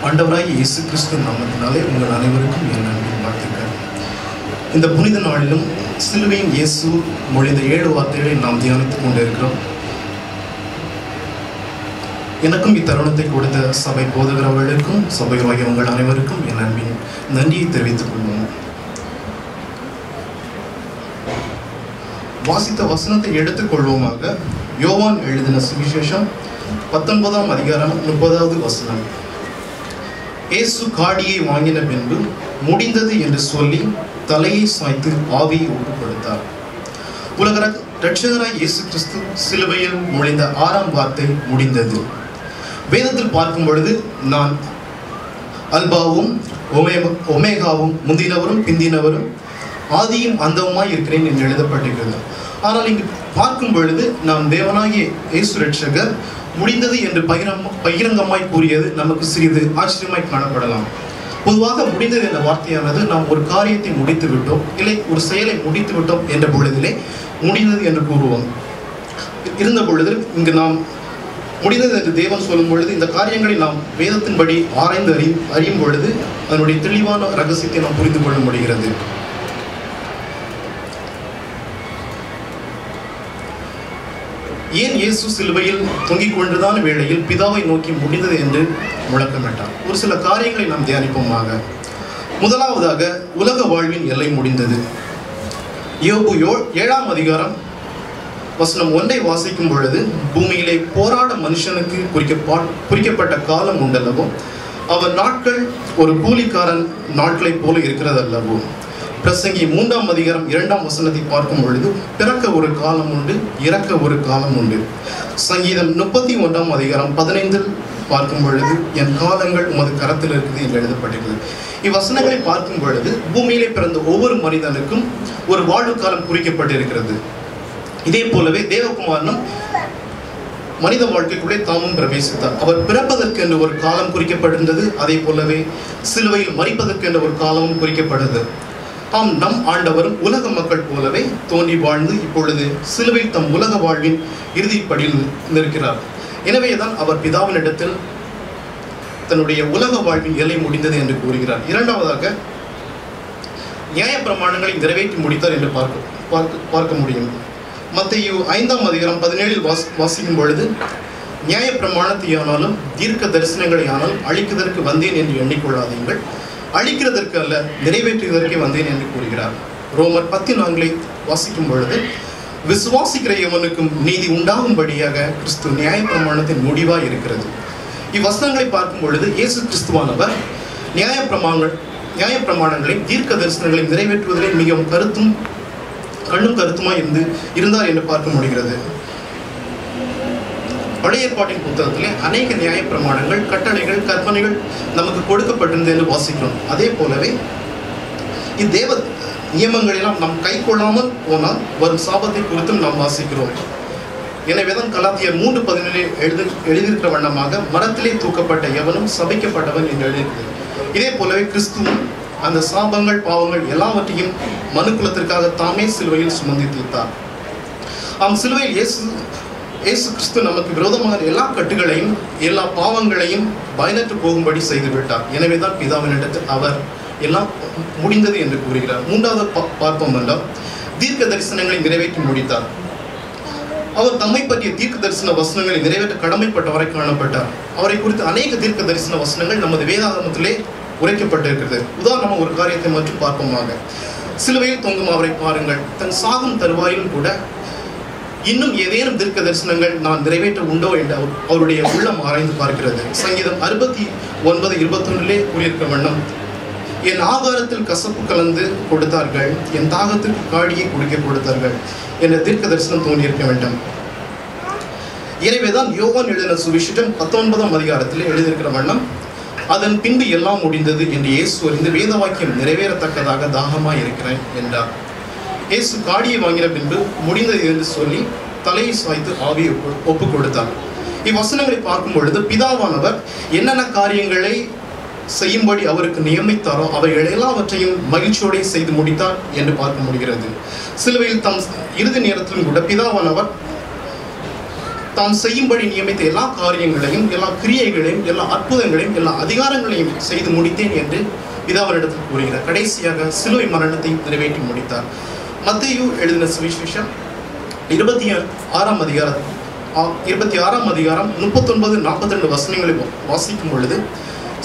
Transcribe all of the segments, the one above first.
ஆண்டவராகிய இயேசு கிறிஸ்து நாமத்தினாலே உங்கள் அனைவருக்கும் என் அன்பின் வாழ்த்துக்கள். இந்த புனித நாளிலும் சிலுவையின் இயேசு மொழிந்த 7 வார்த்தைகளை நாம் தியானித்துக் கொண்டிருக்கிறோம். எனக்கும் இத்தருணத்தை கொடுத்த சபை போதகரவர்களுக்கும் சபையாகிய உங்கள் அனைவருக்கும் என் அன்பின் நன்றியை தெரிவித்துக் கொள்வோம். வாசித்த வசனத்தை எடுத்துக்கொள்வோமாக. யோவான் எழுதின சுவிசேஷம் 19ஆம் அதிகாரம் 30வது வசனம். இயேசு காடியை வாங்கின பின்பு முடிந்தது என்று சொல்லி தலையை சாய்த்து ஆவியை ஒப்புக் கொடுத்தார். உலக இரட்சகராய் இயேசு கிறிஸ்து சிலுவையில் மொழிந்த 6ஆம் வார்த்தை முடிந்தது. வேதத்தில் பார்க்கும் பொழுது நான் அல்பாவும் ஒமேகாவும் முந்தினவரும் பிந்தினவரும் ஆதியும் அந்தவுமாய் இருக்கிறேன் என்று எழுதப்பட்டிருக்கிறது. ஆனால் இங்கு பார்க்கும் பொழுது நாம் தேவனாகிய இயேசு இரட்சகர் முடிந்தது என்று பகிரங்கமாய் கூறியது நமக்கு சிறிது ஆச்சரியமாய் காணப்படலாம். பொதுவாக முடிந்தது என்ற வார்த்தையானது நாம் ஒரு காரியத்தை முடித்து விட்டோம், இல்லை ஒரு செயலை முடித்து விட்டோம் என்ற பொழுதிலே முடிந்தது என்று கூறுவோம். இருந்த பொழுது இங்கு நாம் முடிந்தது என்று தேவன் சொல்லும் பொழுது இந்த காரியங்களை நாம் வேதத்தின்படி ஆராய்ந்து அறியும் பொழுது அதனுடைய தெளிவான ரகசியத்தை நாம் புரிந்து கொள்ள முடிகிறது. ஏன் இயேசு சிலுவையில் தொங்கிக் கொண்டுதான் வேளையில் பிதாவை நோக்கி முடிந்தது என்று முழக்கமிட்டார்? ஒரு சில காரியங்களை நாம் தியானிப்போமாக. முதலாவதாக உலக வாழ்வின் எல்லை முடிந்தது. யோபு 7ஆம் அதிகாரம் வசனம் 1 வாசிக்கும் பொழுது, பூமியிலே போராட மனுஷனுக்கு குறிக்கப்பட்ட காலம் உண்டல்லவோ, அவர் நாட்கள் ஒரு கூலிக்காரன் நாட்களைப் போல இருக்கிறது அல்லவோ. பிரசங்கி 3ஆம் அதிகாரம் 2ஆம் வசனத்தை பார்க்கும் பொழுது, பிறக்க ஒரு காலம் உண்டு, இறக்க ஒரு காலம் உண்டு. சங்கீதம் 31ஆம் அதிகாரம் 15 பார்க்கும் பொழுது, என் காலங்கள் உமது கரத்தில் இருக்குது என்று எழுதப்பட்டிருக்கிறது. இவ்வசனங்களை பார்க்கும் பொழுது பூமியிலே பிறந்த ஒவ்வொரு மனிதனுக்கும் ஒரு வாழ்வு காலம் குறிக்கப்பட்டிருக்கிறது. இதே போலவே தேவகுமாரனும் மனித வாழ்க்கைக்குள்ளே தாமும் பிரவேசித்தார். அவர் பிறப்பதற்கு என்று ஒரு காலம் குறிக்கப்பட்டிருந்தது. அதே போலவே சிலுவையில் மரிப்பதற்கு என்ற ஒரு காலமும் குறிக்கப்பட்டது. ஆம், நம் ஆண்டவரும் உலக மக்கள் போலவே தோன்றி வாழ்ந்து இப்பொழுது சிலுவையில் தம் உலக வாழ்வின் இறுதிப்படியில் நிற்கிறார். எனவேதான் அவர் பிதாவினிடத்தில் தன்னுடைய உலக வாழ்வின் எல்லை முடிந்தது என்று கூறுகிறார். இரண்டாவதாக நியாயப்பிரமாணங்களை நிறைவேற்றி முடித்தார் என்று பார்க்க முடியும். மத்தேயு 5ஆம் அதிகாரம் 17 வாசிக்கும் பொழுது, நியாயப்பிரமாணத்தையானாலும் தீர்க்க தரிசனங்களை ஆனாலும் அழிக்கிறதற்கு வந்தேன் என்று எண்ணிக்கொள்ளாதீர்கள், அழிக்கிறதற்கு அல்ல நிறைவேற்றுவதற்கே வந்தேன் என்று கூறுகிறார். ரோமர் 10:4 வாசிக்கும் பொழுது, விசுவாசிக்கிற எவனுக்கும் நீதி உண்டாகும்படியாக கிறிஸ்து நியாயப்பிரமாணத்தின் முடிவாய் இருக்கிறது. இவ்வசனங்களை பார்க்கும் பொழுது இயேசு கிறிஸ்துவானவர் நியாயப்பிரமாணங்களை தீர்க்க தரிசனங்களை நிறைவேற்றுவதிலே மிகவும் கண்ணும் கருத்துமாய் இருந்தார் என்று பார்க்க முடிகிறது. பழைய ஏற்பாட்டின் புத்தகத்திலே அநேக நியாயப்பிரமாணங்கள், கட்டளைகள், கற்பனைகள் நமக்கு கொடுக்கப்பட்டிருந்தது என்று வாசிக்கிறோம். அதே போலவே இத்தேவ நியமங்களெல்லாம் நாம் கை கொள்ளாமல் போனால் வரும் சாபத்தை குறித்தும் நாம் வாசிக்கிறோம். எனவேதான் கலாத்தியர் 3:17 எழுதியிருக்கிற வண்ணமாக மரத்திலே தூக்கப்பட்ட எவனும் சபிக்கப்பட்டவன் என்று எழுதியிருக்கிறது. இதே போலவே கிறிஸ்துவும் அந்த சாபங்கள், பாவங்கள் எல்லாவற்றையும் மனுக்குலத்திற்காக தாமே சிலுவையில் சுமந்து தீர்த்தார். சிலுவையில் இயேசு கிறிஸ்து நமக்கு விரோதமான எல்லா கட்டுகளையும் எல்லா பாவங்களையும் பயனற்று போகும்படி செய்து விட்டார். எனவேதான் பிதாவினிடத்தில் அவர் எல்லாம் முடிந்தது என்று கூறுகிறார். மூன்றாவது பார்ப்போம் என்றால் தீர்க்க தரிசனங்களை நிறைவேற்றி முடித்தார். அவர் தம்மை பற்றிய தீர்க்க தரிசன வசனங்களை நிறைவேற்ற கடமைப்பட்டவரை காணப்பட்டார். அவரை குறித்து அநேக தீர்க்க தரிசன வசனங்கள் நமது வேதாகமத்திலே உரைக்கப்பட்டிருக்கிறது. உதாரணமாக ஒரு காரியத்தை மட்டும் பார்ப்போமாக. சிலுவையில் தொங்கும் அவரை பாருங்கள். தன் சாகும் தருவாயிலும் கூட இன்னும் ஏதேனும் தீர்க்க தரிசனங்கள் நான் நிறைவேற்ற உண்டோ என்று அவருடைய உள்ளம் ஆராய்ந்து பார்க்கிறது. சங்கீதம் 69:21 கூறியிருக்க வண்ணம், என் ஆகாரத்தில் கசப்பு கலந்து கொடுத்தார்கள், என் தாகத்திற்கு காடியை குடிக்க கொடுத்தார்கள் என்ற தீர்க்க தரிசனம் தோன்றியிருக்க வேண்டும். எனவேதான் யோவான் எழுதின சுவிசேஷம் 19ஆம் அதிகாரத்தில் எழுதியிருக்கிற வண்ணம், அதன் பின்பு எல்லாம் முடிந்தது என்று இயேசு அறிந்து வேத வாக்கியம் நிறைவேறத்தக்கதாக தாகமாய் இருக்கிறேன் என்றார். இயேசு காடியை வாங்கின பின்பு முடிந்தது என்று சொல்லி தலையை சாய்த்து ஆவியை ஒப்புக் கொடுத்தார். இவ்வசனங்களை பார்க்கும் பொழுது பிதாவானவர் என்னென்ன காரியங்களை செய்யும்படி அவருக்கு நியமித்தாரோ அவைகள் எல்லாவற்றையும் மகிழ்ச்சியோடு செய்து முடித்தார் என்று பார்க்க முடிகிறது. சிலுவையில் தம் இறுதி நேரத்திலும் கூட பிதாவானவர் தான் செய்யும்படி நியமித்த எல்லா காரியங்களையும், எல்லா கிரியைகளையும், எல்லா அற்புதங்களையும், எல்லா அதிகாரங்களையும் செய்து முடித்தேன் என்று பிதாவினிடத்தில் கூறுகிறார். கடைசியாக சிலுவை மரணத்தை நிறைவேற்றி முடித்தார். மத்தேயு எழுதின சுவிசேஷம் 26ஆம் அதிகாரம் 39-42 வசனங்களை வாசிக்கும் பொழுது,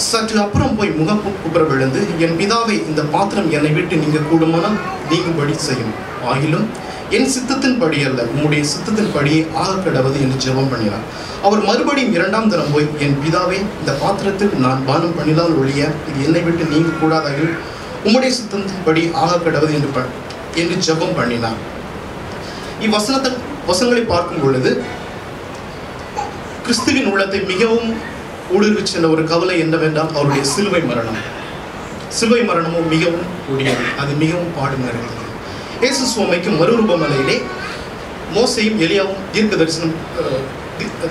சற்று அப்புறம் போய் முகப்புற விழுந்து, என் பிதாவை, இந்த பாத்திரம் என்னை விட்டு நீங்க கூடுமானால் நீங்கும்படி செய்யும், ஆகிலும் என் சித்தத்தின்படி அல்ல, உம்முடைய சித்தத்தின்படியே ஆக கடவது என்று ஜெபம் பண்ணினார். அவர் மறுபடியும் 2ஆம் தரம் போய், என் பிதாவே, இந்த பாத்திரத்தில் நான் பானம் பண்ணினால் ஒழிய இது என்னை விட்டு நீங்க கூடாதாகில் உம்முடைய சித்தத்தின்படி ஆக கடவது என்று ஜெபம் பண்ணினார். வசனங்களை பார்க்கும் பொழுது கிறிஸ்துவின் உள்ளத்தை மிகவும் ஊடுருவி சென்ற ஒரு கவலை என்னவென்றால் அவருடைய சிலுவை மரணம். சிலுவை மரணமும் மிகவும் கொடியது, அது மிகவும் பாடு நிறைந்தது. இயேசு சுவாமிக்கு மறுரூபமலையிலே மோசேயும் எலியாவும்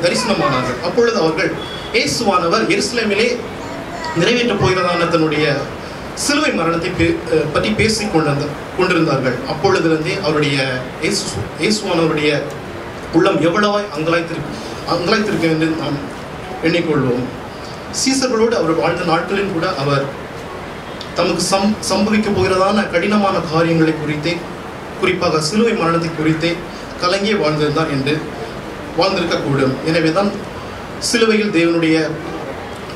தரிசனமானார்கள். அப்பொழுது அவர்கள் இயேசுவானவர் எருசலேமிலே நிறைவேற்றப் போகிறதான தன்னுடைய சிலுவை மரணத்தை பற்றி பேசிக் கொண்டிருந்தார்கள். அப்பொழுதிலிருந்தே அவருடைய இயேசுவானவருடைய உள்ளம் எவ்வளவாய் அங்கலாய்த்திருக்கு என்று நாம் எண்ணிக்கொள்வோம். சீசர்களோடு அவர் வாழ்ந்த நாட்களில் கூட அவர் தமக்கு சம்பவிக்க போகிறதான கடினமான காரியங்களை குறித்தே, குறிப்பாக சிலுவை மரணத்தை குறித்தே கலங்கியே வாழ்ந்திருந்தார் என்று வாழ்ந்திருக்கக்கூடும். எனவேதான் சிலுவையில் தேவனுடைய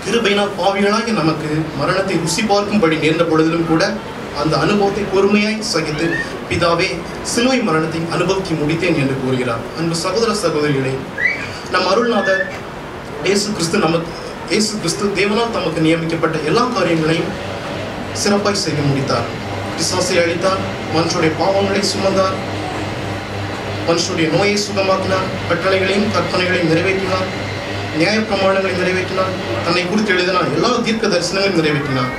கிருபையினால் பாவிகளாகி நமக்கு மரணத்தை ருசி பார்க்கும்படி நேர்ந்த பொழுதிலும் கூட அந்த அனுபவத்தை பொறுமையாய் சகித்து, பிதாவே, சிலுவை மரணத்தை அனுபவிக்க முடித்தேன் என்று கூறுகிறார். அன்பு சகோதர சகோதரிகளே, நம் அருள்நாதர் இயேசு கிறிஸ்து தேவனால் தமக்கு நியமிக்கப்பட்ட எல்லா காரியங்களையும் சிறப்பாய் செய்ய முடித்தார். பிசாசை அழித்தார், மனுஷனுடைய பாவங்களை சுமந்தார், மனுஷனுடைய நோயை சுகமாக்கினார், கட்டளைகளையும் கற்பனைகளையும் நிறைவேற்றினார், நியாய பிரமாணங்களை நிறைவேற்றினார், தன்னை குறித்து எழுதினார், எல்லா தீர்க்க தரிசனங்களையும் நிறைவேற்றினார்,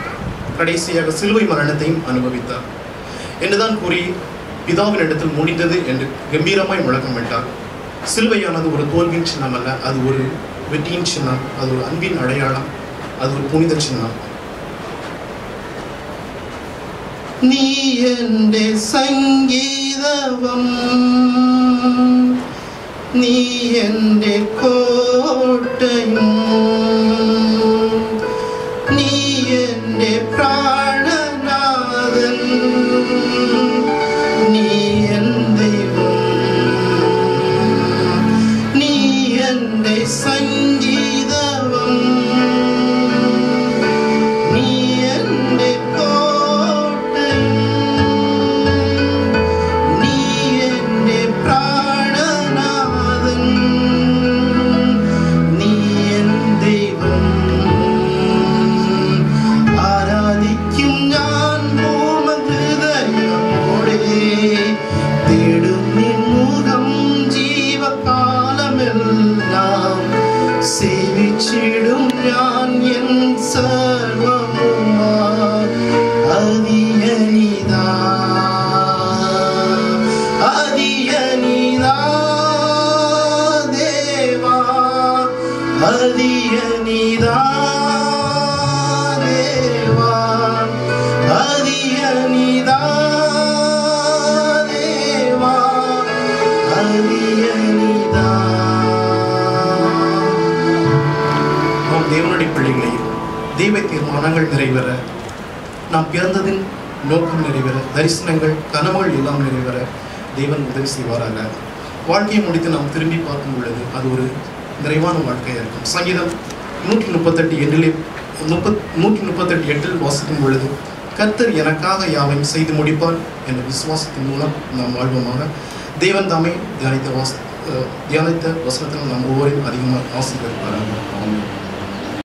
கடைசியாக சிலுவை மரணத்தையும் அனுபவித்தார் என்றுதான் கூறி பிதாவின் இடத்தில் முடிந்தது என்று கம்பீரமாய் முழக்கமிட்டார். சிலுவையானது ஒரு தோல்வியின் சின்னம் அல்ல, அது ஒரு வெற்றியின் சின்னம், அது ஒரு அன்பின் அடையாளம், அது ஒரு புனித சின்னம். நீ எന്റെ സംഗീതം, നീ എന്റെ കോട്ടയും, നീ എന്റെ പ്രാണനാഥൻ, നീ എൻ ദൈവം, നീ എന്റെ സംഗീതം, നീ എന്റെ സേവിച്ചിടും ഞാൻ എൻ സർവ്വമുമാ അതിയനിതാ അതിയനിതാ ദേവാ അതിയനിതാ ദേവാ അതിയനിതാ ദേവാ അതിയനിതാ. தேவனுடைய பிள்ளைகளை தெய்வ தீர்மானங்கள் நிறைவேற, நாம் பிறந்ததின் நோக்கம் நிறைவேற, தரிசனங்கள் கனவுகள் எல்லாம் நிறைவேற தேவன் உதவி செய்வாராக. வாழ்க்கையை முடித்து நாம் திரும்பி பார்க்கும் பொழுது அது ஒரு நிறைவான வாழ்க்கையாக இருக்கும். சங்கீதம் 138 வாசிக்கும் பொழுது, கர்த்தர் எனக்காக யாவையும் செய்து முடிப்பார் என்ற விசுவாசத்தின் மூலம் நாம் வாழ்வோமாக. தேவன் தாமே தியானித்த வசனத்தில் நாம் ஒவ்வொருவரையும் அதிகமாக ஆசீர்வதிப்பாராக. ஆமென்.